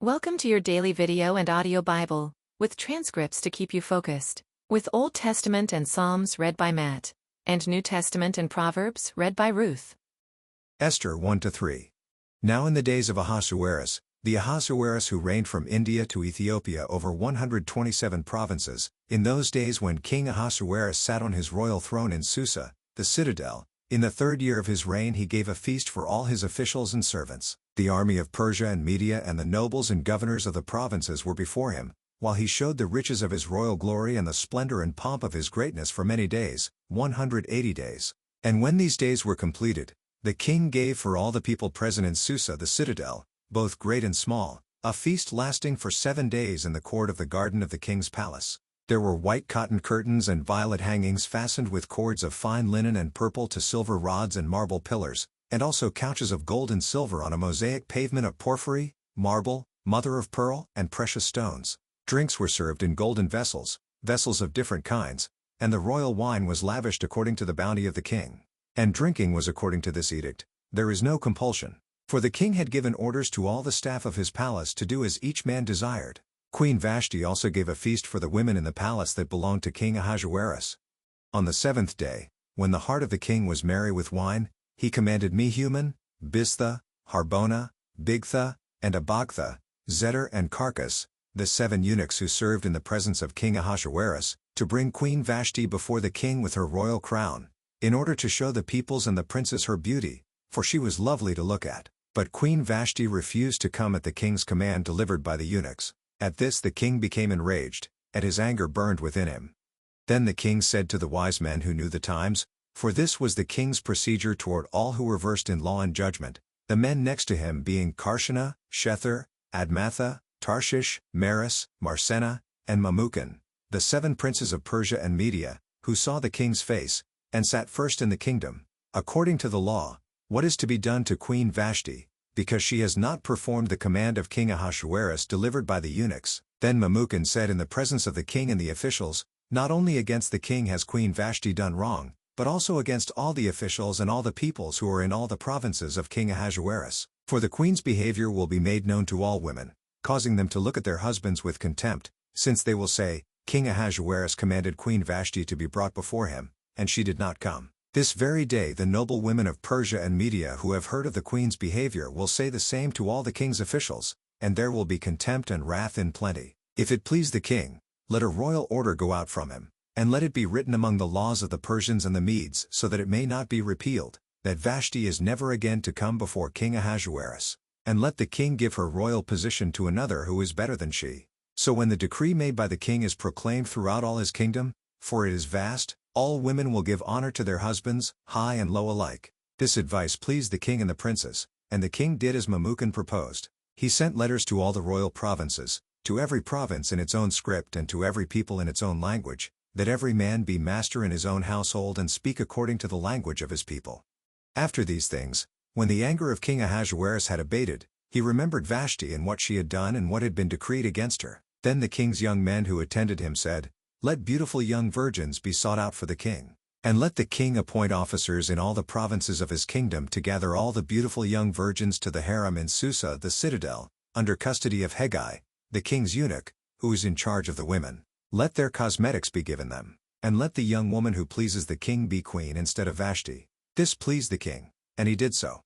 Welcome to your daily video and audio Bible, with transcripts to keep you focused, with Old Testament and Psalms read by Matt, and New Testament and Proverbs read by Ruth. Esther 1-3. Now in the days of Ahasuerus, the Ahasuerus who reigned from India to Ethiopia over 127 provinces, in those days when King Ahasuerus sat on his royal throne in Susa, the citadel, in the 3rd year of his reign he gave a feast for all his officials and servants. The army of Persia and Media and the nobles and governors of the provinces were before him, while he showed the riches of his royal glory and the splendor and pomp of his greatness for many days, 180 days. And when these days were completed, the king gave for all the people present in Susa the citadel, both great and small, a feast lasting for 7 days in the court of the garden of the king's palace. There were white cotton curtains and violet hangings fastened with cords of fine linen and purple to silver rods and marble pillars, and also couches of gold and silver on a mosaic pavement of porphyry, marble, mother of pearl, and precious stones. Drinks were served in golden vessels, vessels of different kinds, and the royal wine was lavished according to the bounty of the king. And drinking was according to this edict. There is no compulsion. For the king had given orders to all the staff of his palace to do as each man desired. Queen Vashti also gave a feast for the women in the palace that belonged to King Ahasuerus. On the 7th day, when the heart of the king was merry with wine, he commanded Mehuman, Biztha, Harbona, Bigtha, and Abagtha, Zedar and Carcas, the 7 eunuchs who served in the presence of King Ahasuerus, to bring Queen Vashti before the king with her royal crown, in order to show the peoples and the princes her beauty, for she was lovely to look at. But Queen Vashti refused to come at the king's command delivered by the eunuchs. At this the king became enraged, and his anger burned within him. Then the king said to the wise men who knew the times, for this was the king's procedure toward all who were versed in law and judgment, the men next to him being Karshena, Shethar, Admatha, Tarshish, Maris, Marsena, and Mamukan, the 7 princes of Persia and Media, who saw the king's face, and sat first in the kingdom, according to the law, what is to be done to Queen Vashti, because she has not performed the command of King Ahasuerus delivered by the eunuchs. Then Mamukan said in the presence of the king and the officials, not only against the king has Queen Vashti done wrong, but also against all the officials and all the peoples who are in all the provinces of King Ahasuerus. For the queen's behavior will be made known to all women, causing them to look at their husbands with contempt, since they will say, King Ahasuerus commanded Queen Vashti to be brought before him, and she did not come. This very day the noble women of Persia and Media who have heard of the queen's behavior will say the same to all the king's officials, and there will be contempt and wrath in plenty. If it please the king, let a royal order go out from him, and let it be written among the laws of the Persians and the Medes so that it may not be repealed, that Vashti is never again to come before King Ahasuerus. And let the king give her royal position to another who is better than she. So when the decree made by the king is proclaimed throughout all his kingdom, for it is vast, all women will give honor to their husbands, high and low alike. This advice pleased the king and the princes, and the king did as Mamukan proposed. He sent letters to all the royal provinces, to every province in its own script and to every people in its own language, that every man be master in his own household and speak according to the language of his people. After these things, when the anger of King Ahasuerus had abated, he remembered Vashti and what she had done and what had been decreed against her. Then the king's young men who attended him said, let beautiful young virgins be sought out for the king. And let the king appoint officers in all the provinces of his kingdom to gather all the beautiful young virgins to the harem in Susa the citadel, under custody of Hegai, the king's eunuch, who is in charge of the women. Let their cosmetics be given them, and let the young woman who pleases the king be queen instead of Vashti. This pleased the king, and he did so.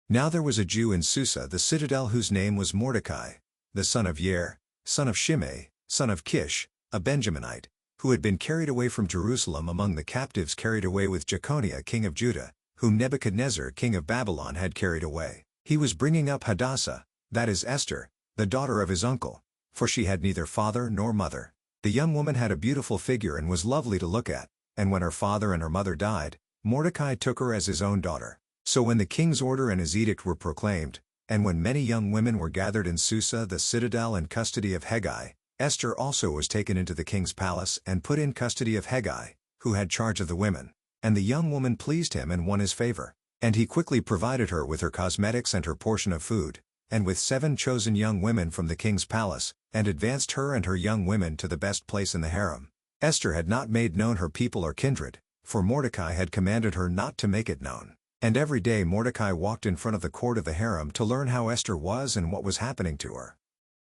Now there was a Jew in Susa the citadel whose name was Mordecai, the son of Yair, son of Shimei, son of Kish, a Benjaminite, who had been carried away from Jerusalem among the captives carried away with Jeconiah king of Judah, whom Nebuchadnezzar king of Babylon had carried away. He was bringing up Hadassah, that is Esther, the daughter of his uncle, for she had neither father nor mother. The young woman had a beautiful figure and was lovely to look at, and when her father and her mother died, Mordecai took her as his own daughter. So when the king's order and his edict were proclaimed, and when many young women were gathered in Susa the citadel in custody of Hegai, Esther also was taken into the king's palace and put in custody of Hegai, who had charge of the women. And the young woman pleased him and won his favor. And he quickly provided her with her cosmetics and her portion of food, and with 7 chosen young women from the king's palace, and advanced her and her young women to the best place in the harem. Esther had not made known her people or kindred, for Mordecai had commanded her not to make it known. And every day Mordecai walked in front of the court of the harem to learn how Esther was and what was happening to her.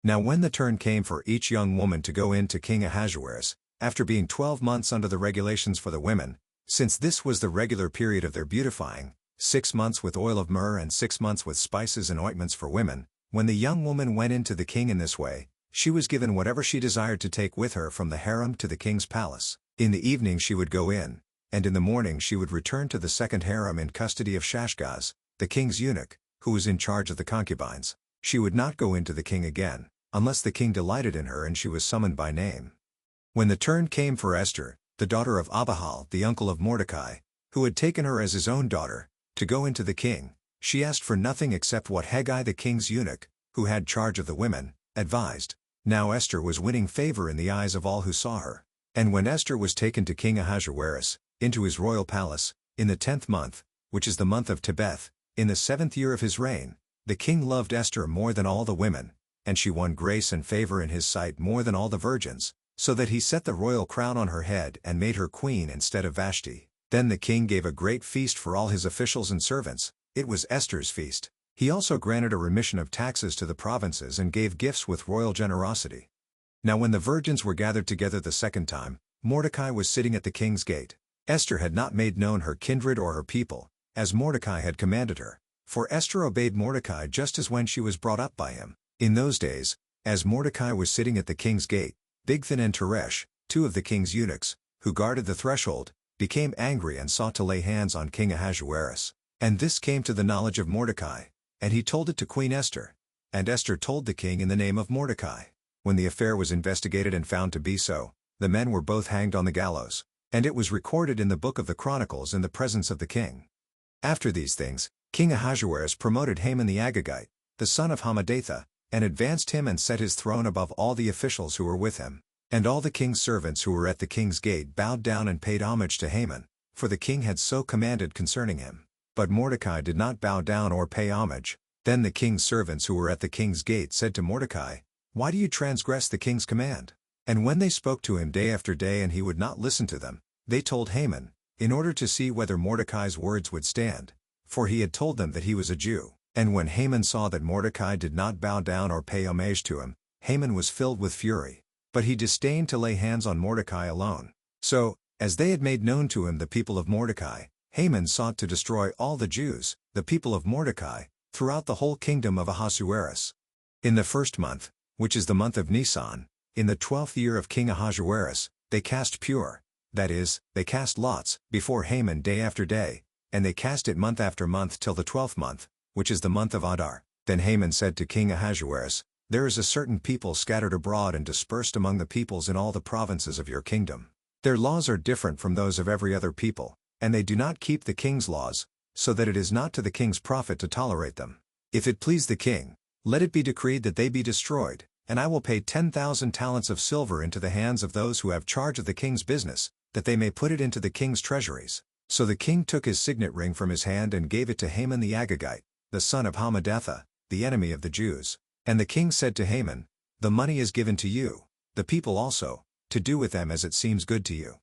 Now when the turn came for each young woman to go in to King Ahasuerus, after being 12 months under the regulations for the women, since this was the regular period of their beautifying, 6 months with oil of myrrh and 6 months with spices and ointments for women, when the young woman went in to the king in this way, she was given whatever she desired to take with her from the harem to the king's palace. In the evening she would go in, and in the morning she would return to the second harem in custody of Shashgaz, the king's eunuch, who was in charge of the concubines. She would not go in to the king again, unless the king delighted in her and she was summoned by name. When the turn came for Esther, the daughter of Abihail, the uncle of Mordecai, who had taken her as his own daughter, to go into the king, she asked for nothing except what Hegai the king's eunuch, who had charge of the women, advised. Now Esther was winning favor in the eyes of all who saw her. And when Esther was taken to King Ahasuerus, into his royal palace, in the 10th month, which is the month of Tebeth, in the 7th year of his reign, the king loved Esther more than all the women, and she won grace and favor in his sight more than all the virgins, so that he set the royal crown on her head and made her queen instead of Vashti. Then the king gave a great feast for all his officials and servants. It was Esther's feast. He also granted a remission of taxes to the provinces and gave gifts with royal generosity. Now when the virgins were gathered together the second time, Mordecai was sitting at the king's gate. Esther had not made known her kindred or her people, as Mordecai had commanded her, for Esther obeyed Mordecai just as when she was brought up by him. In those days, as Mordecai was sitting at the king's gate, Bigthan and Teresh, 2 of the king's eunuchs, who guarded the threshold, became angry and sought to lay hands on King Ahasuerus. And this came to the knowledge of Mordecai, and he told it to Queen Esther. And Esther told the king in the name of Mordecai. When the affair was investigated and found to be so, the men were both hanged on the gallows, and it was recorded in the book of the Chronicles in the presence of the king. After these things, King Ahasuerus promoted Haman the Agagite, the son of Hammedatha, and advanced him and set his throne above all the officials who were with him. And all the king's servants who were at the king's gate bowed down and paid homage to Haman, for the king had so commanded concerning him. But Mordecai did not bow down or pay homage. Then the king's servants who were at the king's gate said to Mordecai, "Why do you transgress the king's command?" And when they spoke to him day after day and he would not listen to them, they told Haman, in order to see whether Mordecai's words would stand, for he had told them that he was a Jew. And when Haman saw that Mordecai did not bow down or pay homage to him, Haman was filled with fury. But he disdained to lay hands on Mordecai alone. So, as they had made known to him the people of Mordecai, Haman sought to destroy all the Jews, the people of Mordecai, throughout the whole kingdom of Ahasuerus. In the 1st month, which is the month of Nisan, in the 12th year of King Ahasuerus, they cast pure, that is, they cast lots, before Haman day after day, and they cast it month after month till the 12th month, which is the month of Adar. Then Haman said to King Ahasuerus, "There is a certain people scattered abroad and dispersed among the peoples in all the provinces of your kingdom. Their laws are different from those of every other people, and they do not keep the king's laws, so that it is not to the king's profit to tolerate them. If it please the king, let it be decreed that they be destroyed, and I will pay 10,000 talents of silver into the hands of those who have charge of the king's business, that they may put it into the king's treasuries." So the king took his signet ring from his hand and gave it to Haman the Agagite, the son of Hammedatha, the enemy of the Jews. And the king said to Haman, "The money is given to you, the people also, to do with them as it seems good to you."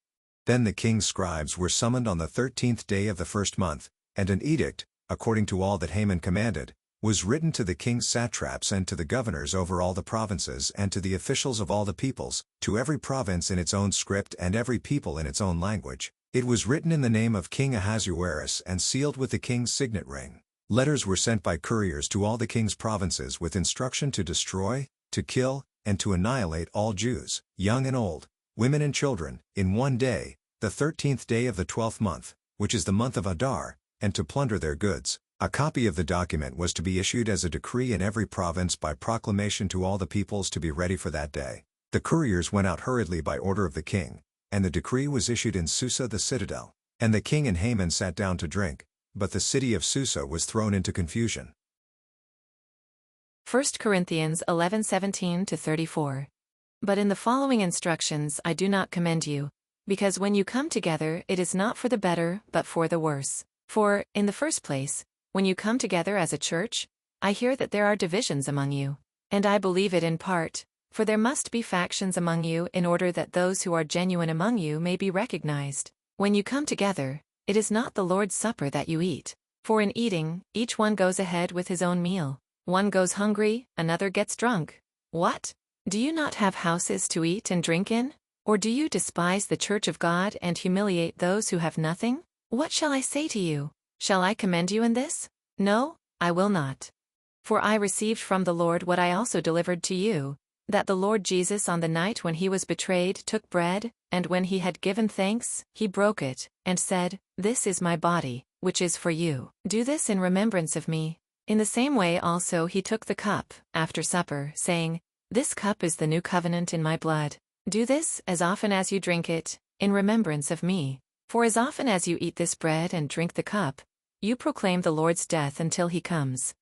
Then the king's scribes were summoned on the 13th day of the 1st month, and an edict, according to all that Haman commanded, was written to the king's satraps and to the governors over all the provinces and to the officials of all the peoples, to every province in its own script and every people in its own language. It was written in the name of King Ahasuerus and sealed with the king's signet ring. Letters were sent by couriers to all the king's provinces with instruction to destroy, to kill, and to annihilate all Jews, young and old, women and children, in one day, the 13th day of the 12th month, which is the month of Adar, and to plunder their goods. A copy of the document was to be issued as a decree in every province by proclamation to all the peoples to be ready for that day. The couriers went out hurriedly by order of the king, and the decree was issued in Susa the citadel. And the king and Haman sat down to drink, but the city of Susa was thrown into confusion. 1 Corinthians 11:17-34. But in the following instructions I do not commend you, because when you come together it is not for the better but for the worse. For, in the first place, when you come together as a church, I hear that there are divisions among you. And I believe it in part, for there must be factions among you in order that those who are genuine among you may be recognized. When you come together, it is not the Lord's Supper that you eat. For in eating, each one goes ahead with his own meal. One goes hungry, another gets drunk. What? Do you not have houses to eat and drink in? Or do you despise the church of God and humiliate those who have nothing? What shall I say to you? Shall I commend you in this? No, I will not. For I received from the Lord what I also delivered to you, that the Lord Jesus on the night when he was betrayed took bread, and when he had given thanks, he broke it, and said, This is my body, which is for you. Do this in remembrance of me. In the same way also he took the cup, after supper, saying, This cup is the new covenant in my blood. Do this, as often as you drink it, in remembrance of me. For as often as you eat this bread and drink the cup, you proclaim the Lord's death until he comes.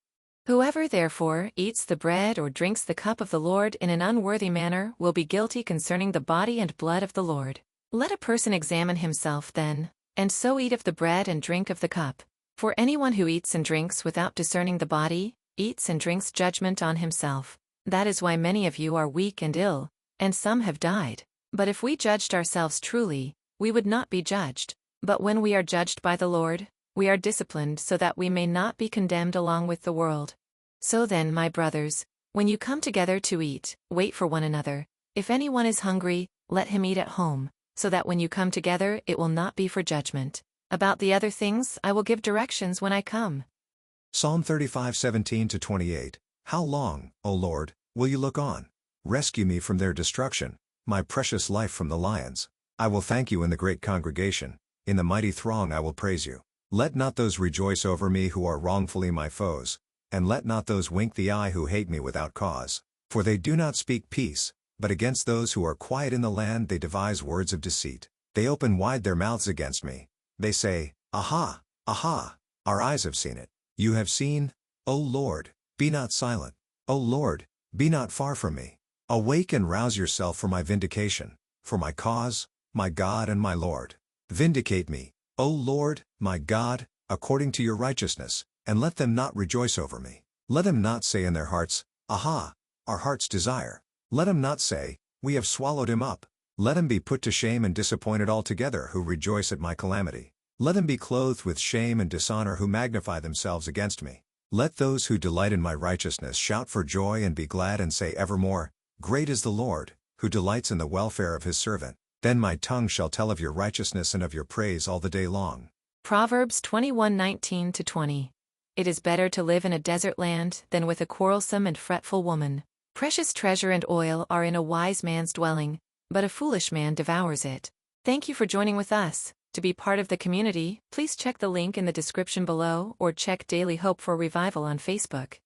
Whoever therefore eats the bread or drinks the cup of the Lord in an unworthy manner will be guilty concerning the body and blood of the Lord. Let a person examine himself then, and so eat of the bread and drink of the cup. For anyone who eats and drinks without discerning the body, eats and drinks judgment on himself. That is why many of you are weak and ill, and some have died. But if we judged ourselves truly, we would not be judged. But when we are judged by the Lord, we are disciplined so that we may not be condemned along with the world. So then, my brothers, when you come together to eat, wait for one another. If anyone is hungry, let him eat at home, so that when you come together it will not be for judgment. About the other things I will give directions when I come. Psalm 35:17-28. How long, O Lord, will you look on? Rescue me from their destruction, my precious life from the lions. I will thank you in the great congregation, in the mighty throng I will praise you. Let not those rejoice over me who are wrongfully my foes, and let not those wink the eye who hate me without cause. For they do not speak peace, but against those who are quiet in the land they devise words of deceit. They open wide their mouths against me. They say, Aha, aha, our eyes have seen it. You have seen, O Lord, be not silent. O Lord, be not far from me. Awake and rouse yourself for my vindication, for my cause, my God and my Lord. Vindicate me, O Lord, my God, according to your righteousness, and let them not rejoice over me. Let them not say in their hearts, Aha, our heart's desire. Let them not say, We have swallowed him up. Let them be put to shame and disappointed altogether who rejoice at my calamity. Let them be clothed with shame and dishonor who magnify themselves against me. Let those who delight in my righteousness shout for joy and be glad and say evermore, Great is the Lord, who delights in the welfare of his servant. Then my tongue shall tell of your righteousness and of your praise all the day long. Proverbs 21:19-20. It is better to live in a desert land than with a quarrelsome and fretful woman. Precious treasure and oil are in a wise man's dwelling, but a foolish man devours it. Thank you for joining with us. To be part of the community, please check the link in the description below or check Daily Hope for Revival on Facebook.